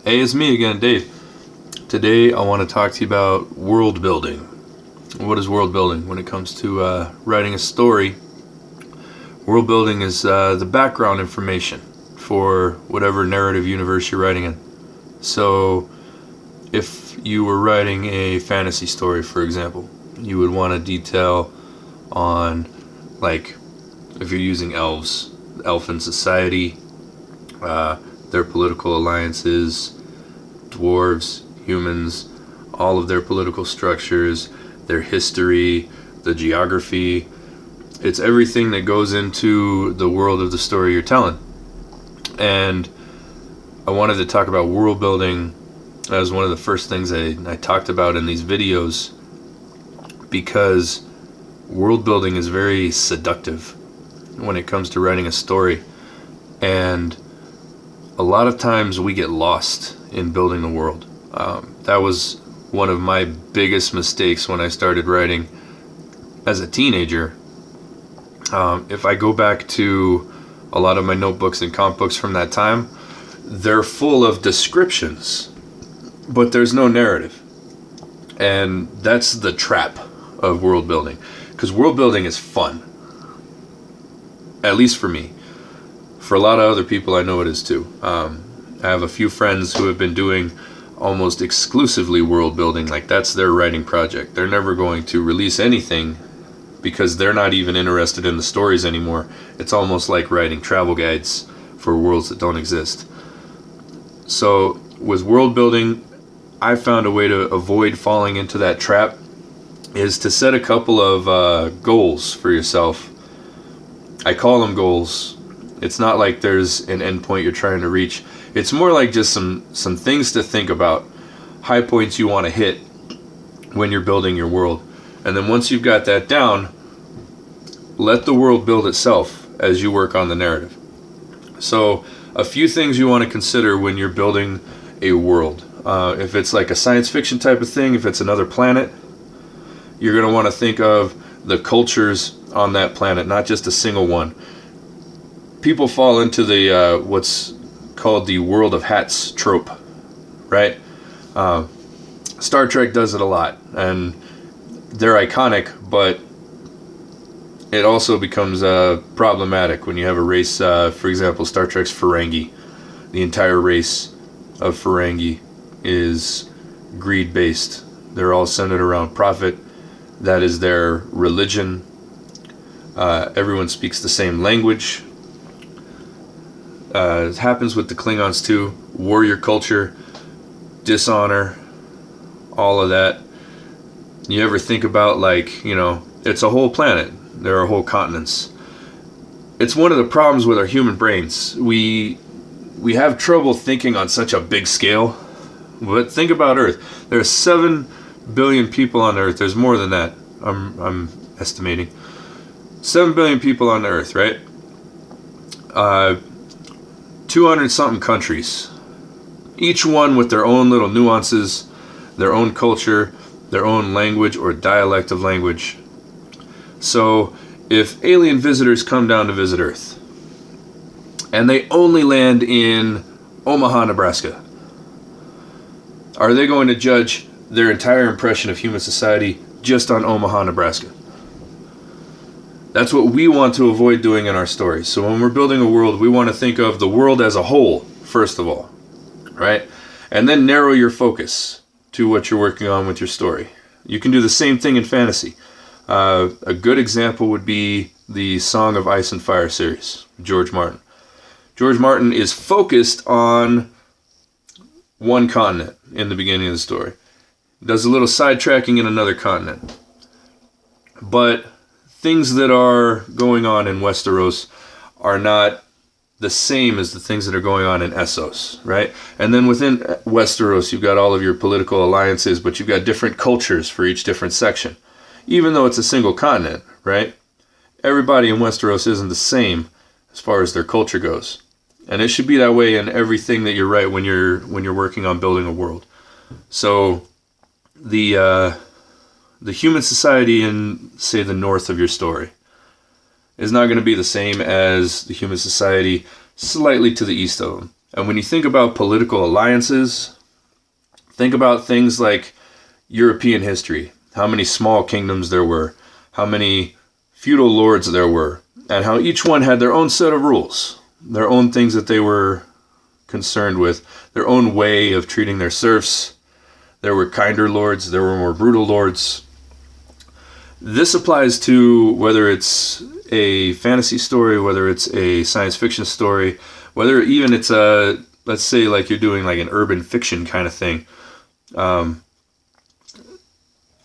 Hey, it's me again, Dave. Today I want to talk to you about world building. What is world building? When it comes to writing a story, world building is the background information for whatever narrative universe you're writing in. So if you were writing a fantasy story, for example, you would want to detail on, like, if you're using elves, elfin society, their political alliances, dwarves, humans, all of their political structures, their history, the geography. It's everything that goes into the world of the story you're telling. And I wanted to talk about world building as one of the first things I talked about in these videos, because world building is very seductive when it comes to writing a story. And a lot of times we get lost in building the world. That was one of my biggest mistakes when I started writing as a teenager. If I go back to a lot of my notebooks and comic books from that time, they're full of descriptions, but there's no narrative. And that's the trap of world building, because world building is fun, at least for me. For a lot of other people, I know it is too. I have a few friends who have been doing almost exclusively world building, like that's their writing project. They're never going to release anything because they're not even interested in the stories anymore. It's almost like writing travel guides for worlds that don't exist. So with world building, I found a way to avoid falling into that trap is to set a couple of goals for yourself. I call them goals. It's not like there's an endpoint you're trying to reach. It's more like just some things to think about, high points you want to hit when you're building your world. And then once you've got that down, let the world build itself as you work on the narrative. So a few things you want to consider when you're building a world. If it's like a science fiction type of thing, if it's another planet, you're going to want to think of the cultures on that planet, not just a single one. People fall into the what's called the world of hats trope, right? Star Trek does it a lot, and they're iconic, but it also becomes problematic when you have a race, for example, Star Trek's Ferengi. The entire race of Ferengi is greed-based. They're all centered around profit. That is their religion. Everyone speaks the same language. It happens with the Klingons too. Warrior culture, dishonor, all of that. You ever think about, like, it's a whole planet. There are whole continents. It's one of the problems with our human brains. We have trouble thinking on such a big scale. But think about Earth. There are 7 billion people on Earth. There's more than that. I'm estimating. 7 billion people on Earth, right? 200 something countries, each one with their own little nuances, their own culture, their own language or dialect of language. So if alien visitors come down to visit Earth and they only land in Omaha, Nebraska, are they going to judge their entire impression of human society just on Omaha, Nebraska? That's what we want to avoid doing in our stories. So when we're building a world, we want to think of the world as a whole, first of all, right? And then narrow your focus to what you're working on with your story. You can do the same thing in fantasy. A good example would be the Song of Ice and Fire series, George Martin. George Martin is focused on one continent in the beginning of the story. Does a little sidetracking in another continent. But things that are going on in Westeros are not the same as the things that are going on in Essos, right? And then within Westeros, you've got all of your political alliances, but you've got different cultures for each different section. Even though it's a single continent, right? Everybody in Westeros isn't the same as far as their culture goes. And it should be that way in everything that you write when you're working on building a world. So the human society in, say, the north of your story is not going to be the same as the human society slightly to the east of them. And when you think about political alliances, think about things like European history, how many small kingdoms there were, how many feudal lords there were, and how each one had their own set of rules, their own things that they were concerned with, their own way of treating their serfs. There were kinder lords, there were more brutal lords. This applies to whether it's a fantasy story, whether it's a science fiction story, whether even it's a, let's say like you're doing like an urban fiction kind of thing.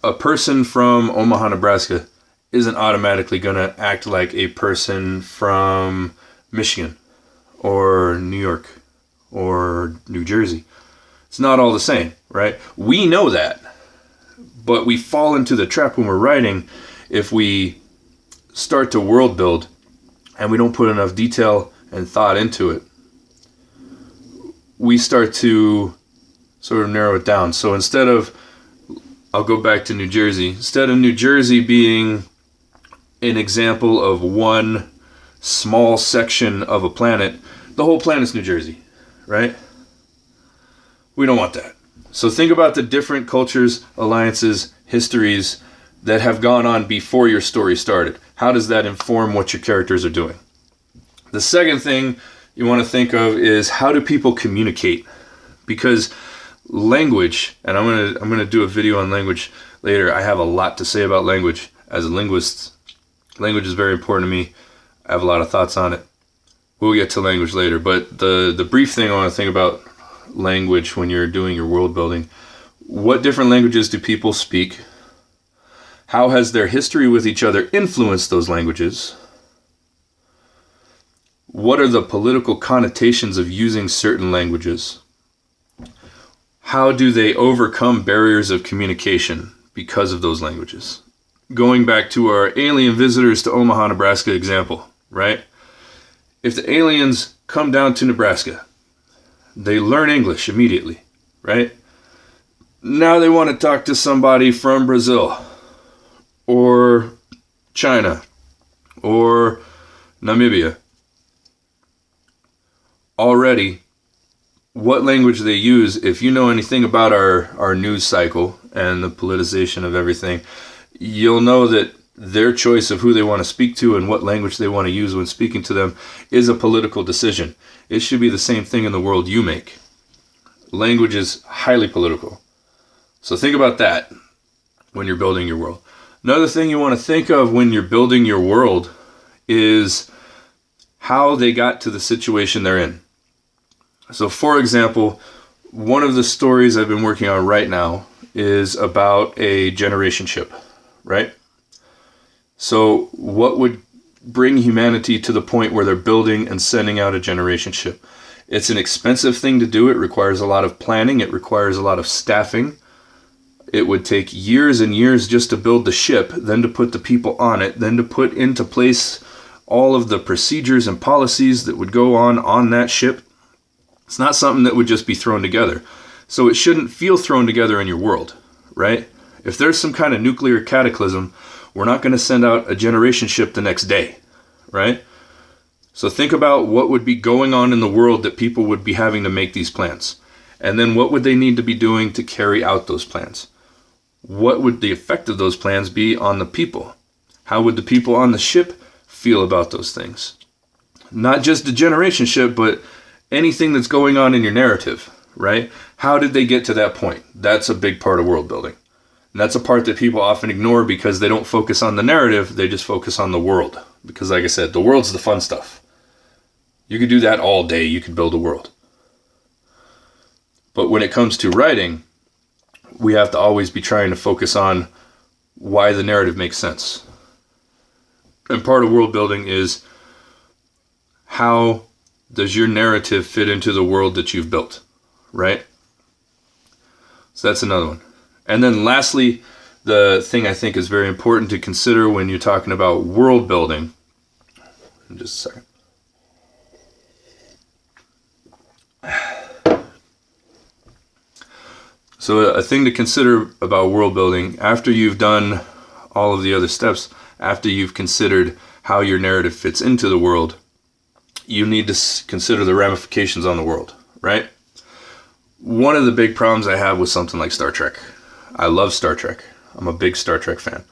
A person from Omaha, Nebraska isn't automatically going to act like a person from Michigan or New York or New Jersey. It's not all the same, right? We know that, but we fall into the trap when we're writing if we start to world build and we don't put enough detail and thought into it. We start to sort of narrow it down. So instead of, I'll go back to New Jersey, instead of New Jersey being an example of one small section of a planet, the whole planet's New Jersey, right? We don't want that. So think about the different cultures, alliances, histories that have gone on before your story started. How does that inform what your characters are doing? The second thing you want to think of is, how do people communicate? Because language, and I'm going to do a video on language later. I have a lot to say about language. As a linguist, language is very important to me. I have a lot of thoughts on it. We'll get to language later, but the brief thing I want to think about language when you're doing your world building: what different languages do people speak? How has their history with each other influenced those languages? What are the political connotations of using certain languages? How do they overcome barriers of communication because of those languages? Going back to our alien visitors to Omaha, Nebraska example, right? If the aliens come down to Nebraska, they learn English immediately, right? Now they want to talk to somebody from Brazil or China or Namibia. Already, what language they use, if you know anything about our news cycle and the politicization of everything, you'll know that their choice of who they want to speak to and what language they want to use when speaking to them is a political decision. It should be the same thing in the world you make. Language is highly political. So think about that when you're building your world. Another thing you want to think of when you're building your world is how they got to the situation they're in. So for example, one of the stories I've been working on right now is about a generation ship, right? So what would bring humanity to the point where they're building and sending out a generation ship? It's an expensive thing to do. It requires a lot of planning. It requires a lot of staffing. It would take years and years just to build the ship, then to put the people on it, then to put into place all of the procedures and policies that would go on that ship. It's not something that would just be thrown together. So it shouldn't feel thrown together in your world, right? If there's some kind of nuclear cataclysm, we're not going to send out a generation ship the next day, right? So think about what would be going on in the world that people would be having to make these plans. And then what would they need to be doing to carry out those plans? What would the effect of those plans be on the people? How would the people on the ship feel about those things? Not just the generation ship, but anything that's going on in your narrative, right? How did they get to that point? That's a big part of world building. And that's a part that people often ignore because they don't focus on the narrative, they just focus on the world. Because like I said, the world's the fun stuff. You could do that all day, you could build a world. But when it comes to writing, we have to always be trying to focus on why the narrative makes sense. And part of world building is, how does your narrative fit into the world that you've built, right? So that's another one. And then lastly, the thing I think is very important to consider when you're talking about world building. Just a second. So a thing to consider about world building, after you've done all of the other steps, after you've considered how your narrative fits into the world, you need to consider the ramifications on the world, right? One of the big problems I have with something like Star Trek. I love Star Trek. I'm a big Star Trek fan.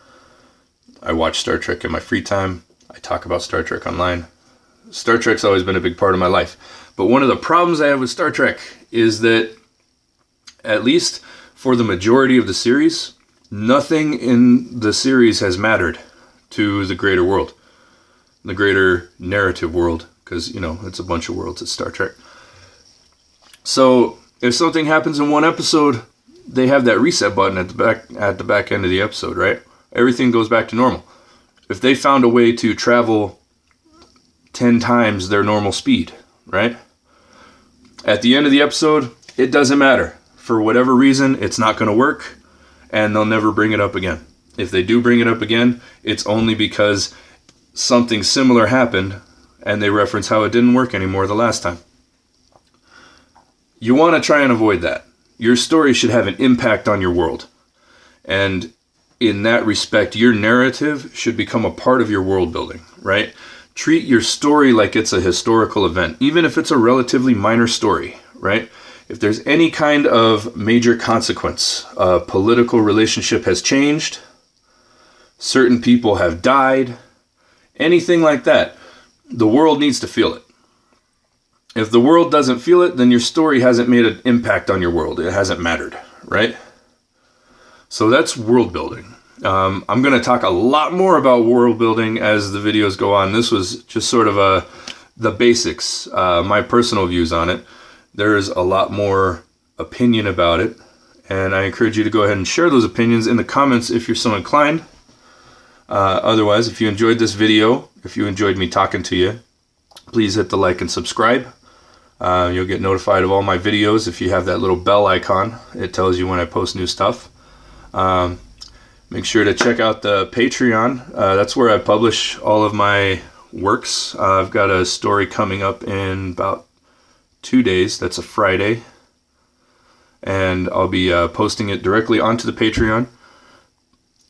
I watch Star Trek in my free time. I talk about Star Trek online. Star Trek's always been a big part of my life. But one of the problems I have with Star Trek is that, at least for the majority of the series, nothing in the series has mattered to the greater world, the greater narrative world, because, it's a bunch of worlds, it's Star Trek. So if something happens in one episode, they have that reset button at the back end of the episode, right? Everything goes back to normal. If they found a way to travel 10 times their normal speed, right? At the end of the episode, it doesn't matter. For whatever reason, it's not going to work, and they'll never bring it up again. If they do bring it up again, it's only because something similar happened, and they reference how it didn't work anymore the last time. You want to try and avoid that. Your story should have an impact on your world. And in that respect, your narrative should become a part of your world building, right? Treat your story like it's a historical event, even if it's a relatively minor story, right? If there's any kind of major consequence, a political relationship has changed, certain people have died, anything like that, the world needs to feel it. If the world doesn't feel it, then your story hasn't made an impact on your world. It hasn't mattered, right? So that's world building. I'm going to talk a lot more about world building as the videos go on. This was just sort of the basics, my personal views on it. There's a lot more opinion about it, and I encourage you to go ahead and share those opinions in the comments if you're so inclined. Otherwise, if you enjoyed this video, if you enjoyed me talking to you, please hit the like and subscribe. You'll get notified of all my videos if you have that little bell icon. It tells you when I post new stuff. Make sure to check out the Patreon. That's where I publish all of my works. I've got a story coming up in about 2 days. That's a Friday. And I'll be posting it directly onto the Patreon,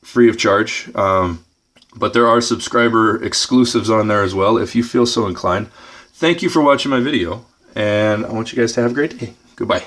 free of charge. But there are subscriber exclusives on there as well, if you feel so inclined. Thank you for watching my video, and I want you guys to have a great day. Goodbye.